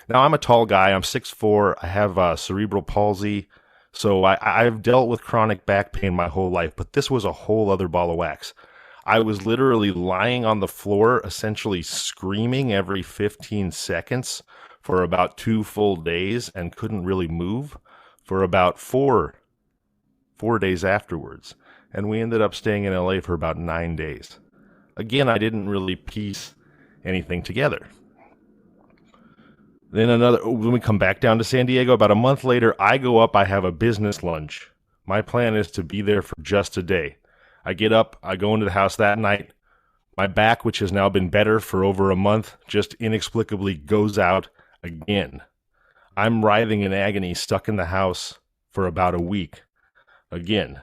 Now, I'm a tall guy, I'm 6'4", I have cerebral palsy, so I've dealt with chronic back pain my whole life, but this was a whole other ball of wax. I was literally lying on the floor, essentially screaming every 15 seconds for about 2 full days and couldn't really move for about four days afterwards. And we ended up staying in LA for about 9 days. Again, I didn't really piece anything together. Then when we come back down to San Diego, about a month later, I go up, I have a business lunch. My plan is to be there for just a day. I get up, I go into the house that night. My back, which has now been better for over a month, just inexplicably goes out again. I'm writhing in agony, stuck in the house for about a week. Again,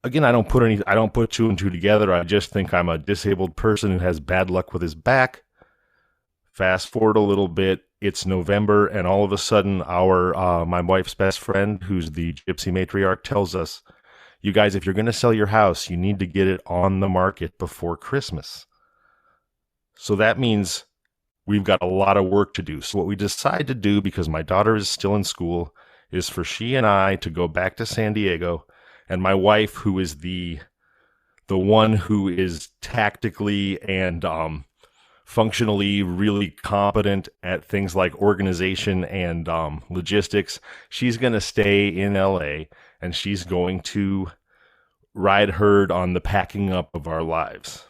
I don't put two and two together. I just think I'm a disabled person who has bad luck with his back. Fast forward a little bit, it's November, and all of a sudden my wife's best friend, who's the gypsy matriarch, tells us, you guys, if you're going to sell your house, you need to get it on the market before Christmas. So that means we've got a lot of work to do. So what we decide to do, because my daughter is still in school, is for she and I to go back to San Diego, and my wife, who is the one who is tactically and functionally really competent at things like organization and logistics, she's going to stay in LA, and she's going to ride herd on the packing up of our lives.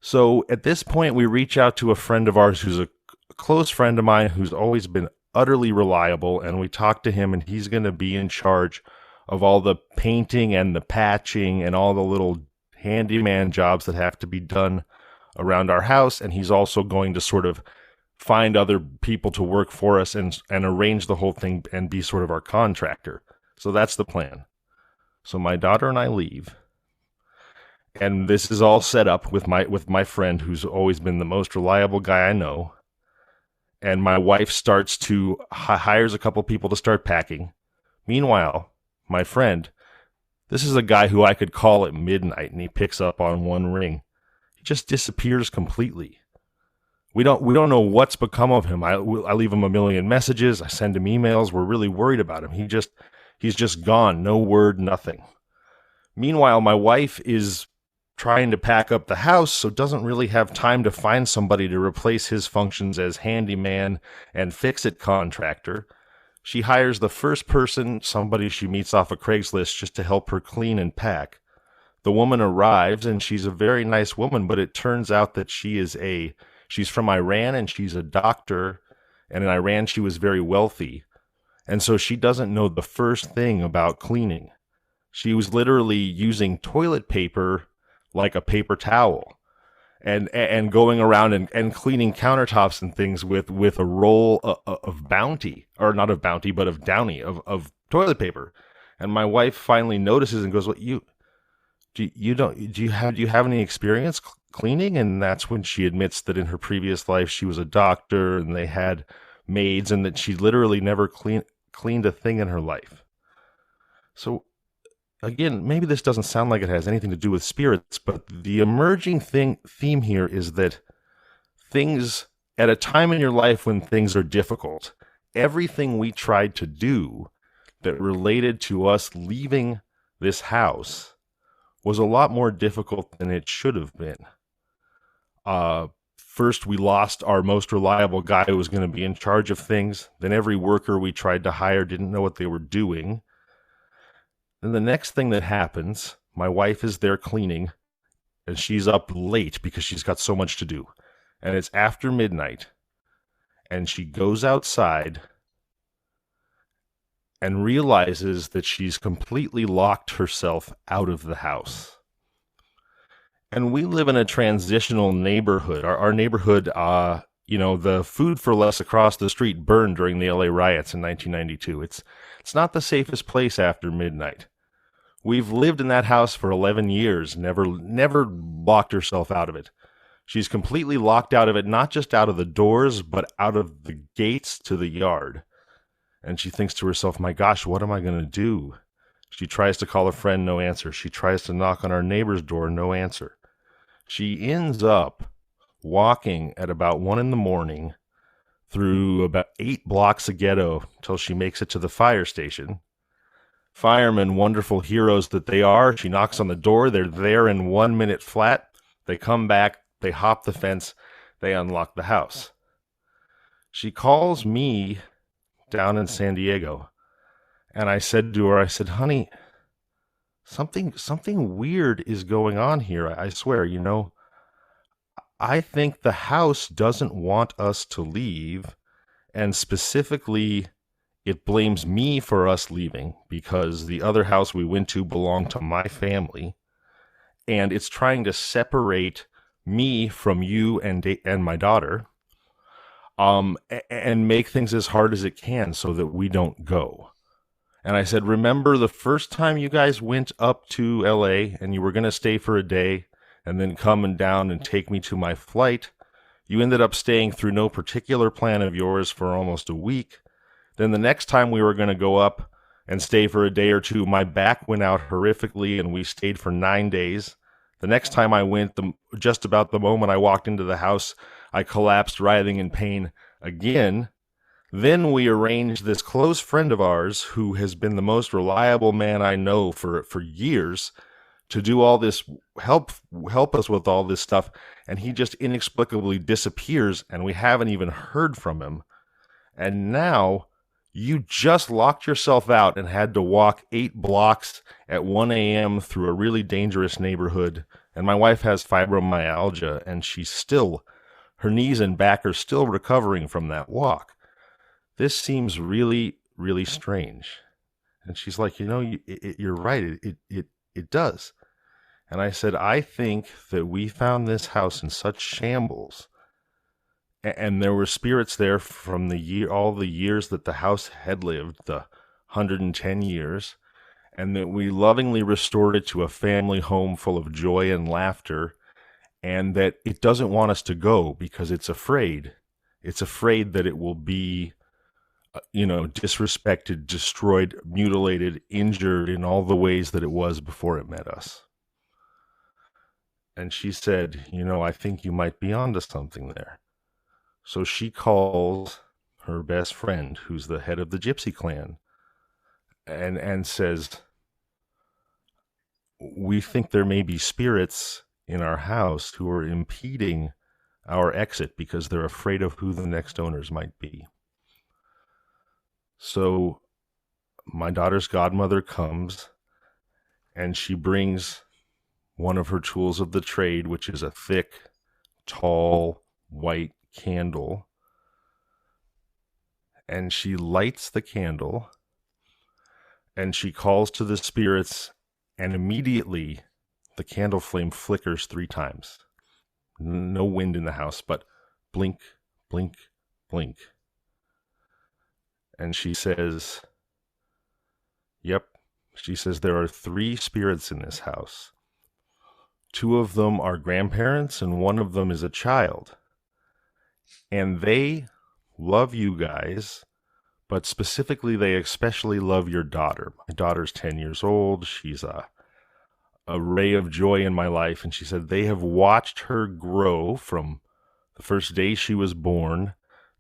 So at this point, we reach out to a friend of ours who's a close friend of mine who's always been utterly reliable, and we talk to him, and he's going to be in charge of all the painting and the patching and all the little handyman jobs that have to be done around our house, and he's also going to sort of find other people to work for us and arrange the whole thing and be sort of our contractor. So that's the plan. So my daughter and I leave, and this is all set up with my friend, who's always been the most reliable guy I know. And my wife hires a couple people to start packing. Meanwhile, my friend, this is a guy who I could call at midnight, and he picks up on one ring. Just disappears completely. We don't know what's become of him. I leave him a million messages. I send him emails. We're really worried about him. He's just gone. No word, nothing. Meanwhile, my wife is trying to pack up the house, so doesn't really have time to find somebody to replace his functions as handyman and fix-it contractor. She hires the first person, somebody she meets off of Craigslist, just to help her clean and pack. The woman arrives, and she's a very nice woman, but it turns out that she's from Iran, and she's a doctor, and in Iran she was very wealthy, and so she doesn't know the first thing about cleaning. She was literally using toilet paper like a paper towel, and going around and cleaning countertops and things with a roll of Bounty, or not of Bounty, but of Downy, of toilet paper. And my wife finally notices and goes, "What Do you have any experience cleaning?" And that's when she admits that in her previous life she was a doctor and they had maids, and that she literally never cleaned a thing in her life. So again, maybe this doesn't sound like it has anything to do with spirits, but the emerging theme here is that things, at a time in your life when things are difficult, everything we tried to do that related to us leaving this house was a lot more difficult than it should have been. First, we lost our most reliable guy who was going to be in charge of things. Then every worker we tried to hire didn't know what they were doing. Then the next thing that happens, my wife is there cleaning, and she's up late because she's got so much to do. And it's after midnight, and she goes outside and realizes that she's completely locked herself out of the house. And we live in a transitional neighborhood. Our neighborhood the Food for Less across the street burned during the LA riots in 1992. It's not the safest place after midnight. We've lived in that house for 11 years, never locked herself out of it. She's completely locked out of it, not just out of the doors, but out of the gates to the yard. And she thinks to herself, my gosh, what am I going to do? She tries to call a friend, no answer. She tries to knock on our neighbor's door, no answer. She ends up walking at about 1 a.m. through about 8 blocks of ghetto till she makes it to the fire station. Firemen, wonderful heroes that they are, she knocks on the door. They're there in 1 minute flat. They come back, they hop the fence, they unlock the house. She calls me down in San Diego, and I said to her, honey, something weird is going on here. I swear, I think the house doesn't want us to leave, and specifically, it blames me for us leaving because the other house we went to belonged to my family, and it's trying to separate me from you and my daughter, and make things as hard as it can so that we don't go. And I said, remember the first time you guys went up to LA and you were going to stay for a day and then come down and take me to my flight? You ended up staying through no particular plan of yours for almost a week. Then the next time we were going to go up and stay for a day or two, my back went out horrifically and we stayed for 9 days. The next time I went, just about the moment I walked into the house, I collapsed, writhing in pain again. Then we arranged this close friend of ours, who has been the most reliable man I know for years, to do all this, help us with all this stuff, and he just inexplicably disappears, and we haven't even heard from him. And now you just locked yourself out and had to walk 8 blocks at 1 a.m. through a really dangerous neighborhood. And my wife has fibromyalgia, and her knees and back are still recovering from that walk. This seems really, really strange. And she's like, you're right. It does. And I said, I think that we found this house in such shambles, and there were spirits there from all the years that the house had lived, the 110 years, and that we lovingly restored it to a family home full of joy and laughter, and that it doesn't want us to go because it's afraid. It's afraid that it will be, disrespected, destroyed, mutilated, injured in all the ways that it was before it met us. And she said, I think you might be onto something there. So she calls her best friend, who's the head of the Gypsy clan, and says, we think there may be spirits in our house who are impeding our exit because they're afraid of who the next owners might be. So my daughter's godmother comes, and she brings one of her tools of the trade, which is a thick, tall, white candle, and she lights the candle, and she calls to the spirits, and immediately the candle flame flickers 3 times. No wind in the house, but blink, blink, blink. And she says, yep, she says there are 3 spirits in this house. 2 of them are grandparents, and 1 of them is a child. And they love you guys, but specifically they especially love your daughter. My daughter's 10 years old. She's a ray of joy in my life. And she said they have watched her grow from the first day she was born.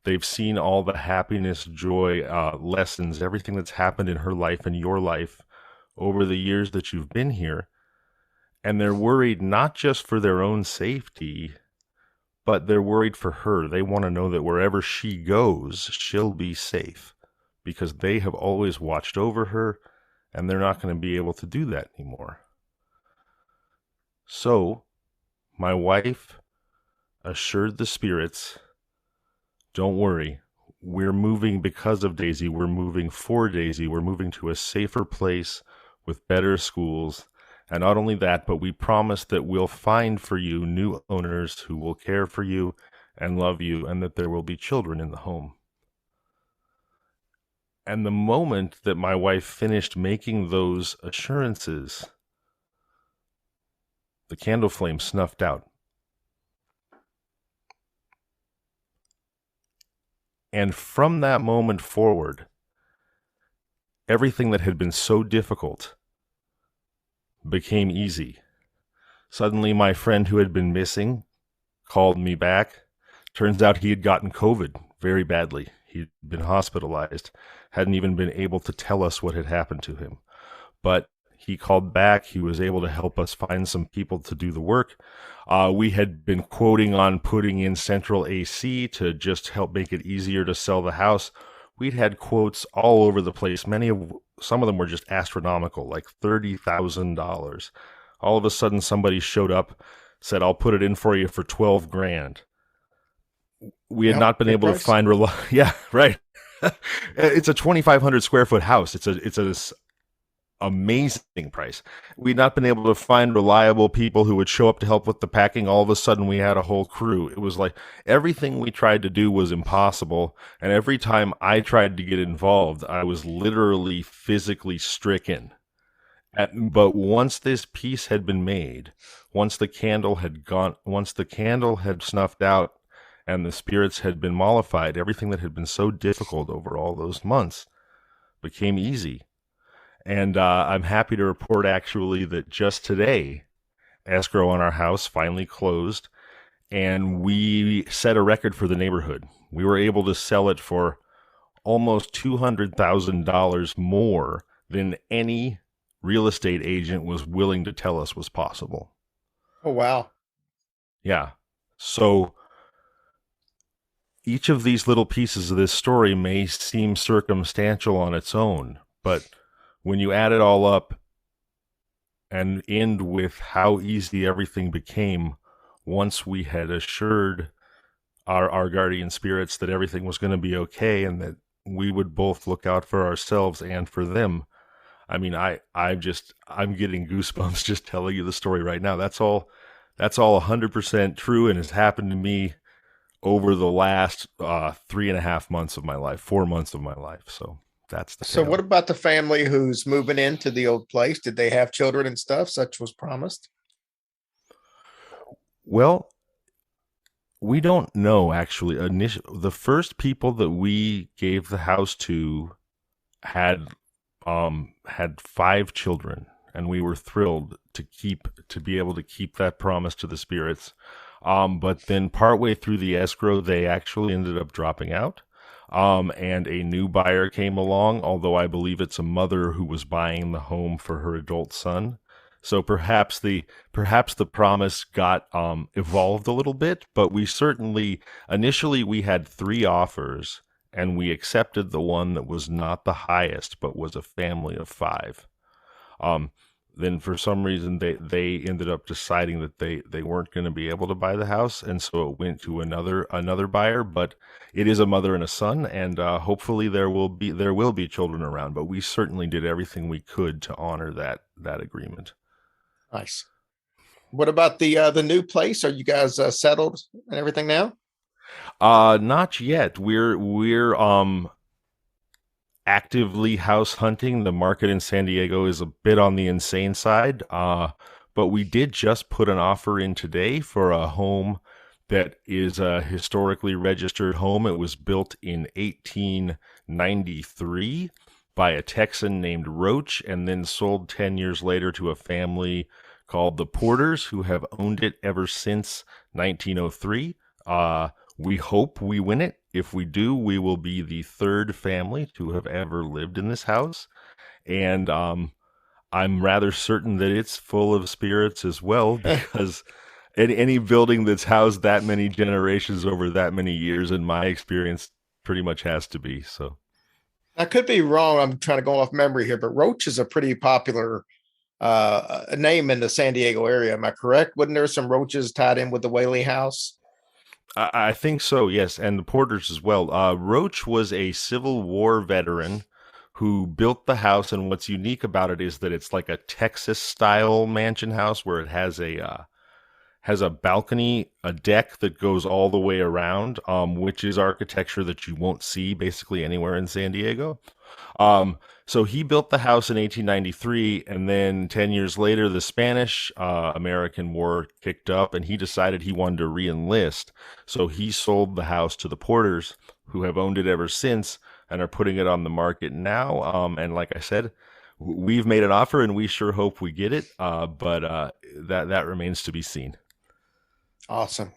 They've seen all the happiness, joy, lessons, everything that's happened in her life and your life over the years that you've been here. And they're worried not just for their own safety, but they're worried for her. They want to know that wherever she goes, she'll be safe, because they have always watched over her, and they're not going to be able to do that anymore. So my wife assured the spirits, don't worry, we're moving because of Daisy. We're moving for Daisy. We're moving to a safer place with better schools. And not only that, but we promise that we'll find for you new owners who will care for you and love you, and that there will be children in the home. And the moment that my wife finished making those assurances, the candle flame snuffed out. And from that moment forward, everything that had been so difficult became easy. Suddenly, my friend who had been missing called me back. Turns out he had gotten COVID very badly. He'd been hospitalized, hadn't even been able to tell us what had happened to him. But he called back. He was able to help us find some people to do the work. We had been quoting on putting in central AC to just help make it easier to sell the house. We'd had quotes all over the place. Some of them were just astronomical, like $30,000. All of a sudden, somebody showed up, said, "I'll put it in for you for $12,000." We had not been able to find yeah, right. It's a 2,500 square foot house. It's a amazing price. We'd not been able to find reliable people who would show up to help with the packing. All of a sudden, we had a whole crew. It was like everything we tried to do was impossible. And every time I tried to get involved, I was literally physically stricken. But once this peace had been made, once the candle had snuffed out and the spirits had been mollified, everything that had been so difficult over all those months became easy. And I'm happy to report, actually, that just today, escrow on our house finally closed, and we set a record for the neighborhood. We were able to sell it for almost $200,000 more than any real estate agent was willing to tell us was possible. Oh, wow. Yeah. So each of these little pieces of this story may seem circumstantial on its own, but when you add it all up and end with how easy everything became once we had assured our guardian spirits that everything was going to be okay and that we would both look out for ourselves and for them. I mean, I'm getting goosebumps just telling you the story right now. That's all 100% true and has happened to me over the last 3.5 months of my life, 4 months of my life. So that's the So what about the family who's moving into the old place? Did they have children and stuff, such was promised? Well, we don't know, actually. The first people that we gave the house to had 5 children, and we were thrilled to be able to keep that promise to the spirits. But then partway through the escrow, they actually ended up dropping out. And a new buyer came along, although I believe it's a mother who was buying the home for her adult son. So perhaps the promise got evolved a little bit, but initially we had 3 offers, and we accepted the one that was not the highest, but was a family of 5. Then for some reason they ended up deciding that they weren't going to be able to buy the house, and so it went to another buyer. But it is a mother and a son, and hopefully there will be children around. But we certainly did everything we could to honor that agreement. Nice. What about the new place? Are you guys settled and everything now? Not yet. We're actively house hunting. The market in San Diego is a bit on the insane side, but we did just put an offer in today for a home that is a historically registered home. It was built in 1893 by a Texan named Roach, and then sold 10 years later to a family called the Porters, who have owned it ever since 1903. We hope we win it. If we do, we will be the 3rd family to have ever lived in this house. And I'm rather certain that it's full of spirits as well, because any building that's housed that many generations over that many years, in my experience, pretty much has to be. So I could be wrong. I'm trying to go off memory here, but Roach is a pretty popular name in the San Diego area. Am I correct? Wasn't there some Roaches tied in with the Whaley House? I think so, yes, and the Porters as well. Roach was a Civil War veteran who built the house, and what's unique about it is that it's like a Texas-style mansion house where it has has a balcony, a deck that goes all the way around, which is architecture that you won't see basically anywhere in San Diego. So he built the house in 1893, and then 10 years later, the Spanish-American War kicked up, and he decided he wanted to re-enlist. So he sold the house to the Porters, who have owned it ever since and are putting it on the market now. And like I said, we've made an offer, and we sure hope we get it, but that remains to be seen. Awesome.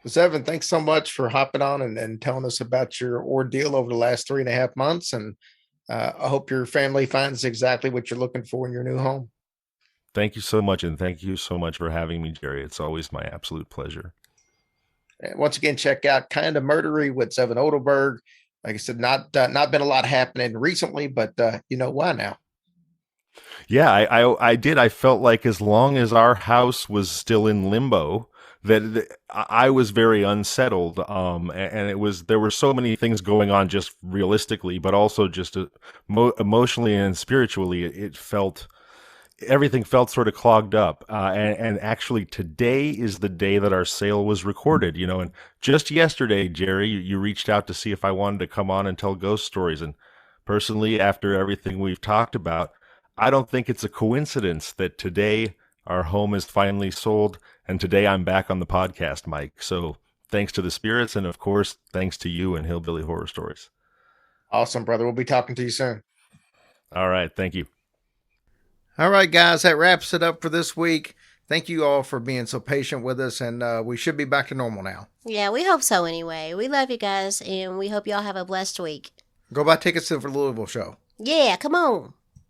Zevon, thanks so much for hopping on and telling us about your ordeal over the last 3.5 months. And I hope your family finds exactly what you're looking for in your new home. Thank you so much, and thank you so much for having me, Jerry. It's always my absolute pleasure. And once again, check out Kinda Murdery with Zevon Odelberg. Like I said, not been a lot happening recently, but you know why now. Yeah, I did. I felt like as long as our house was still in limbo, that I was very unsettled. And there were so many things going on just realistically, but also just emotionally and spiritually. Everything felt sort of clogged up. And actually today is the day that our sale was recorded, and just yesterday, Jerry, you reached out to see if I wanted to come on and tell ghost stories. And personally, after everything we've talked about, I don't think it's a coincidence that today our home is finally sold, and today I'm back on the podcast, Mike. So thanks to the spirits, and of course, thanks to you and Hillbilly Horror Stories. Awesome, brother. We'll be talking to you soon. All right. Thank you. All right, guys, that wraps it up for this week. Thank you all for being so patient with us, and we should be back to normal now. Yeah, we hope so anyway. We love you guys, and we hope y'all have a blessed week. Go buy tickets to the Louisville show. Yeah, come on.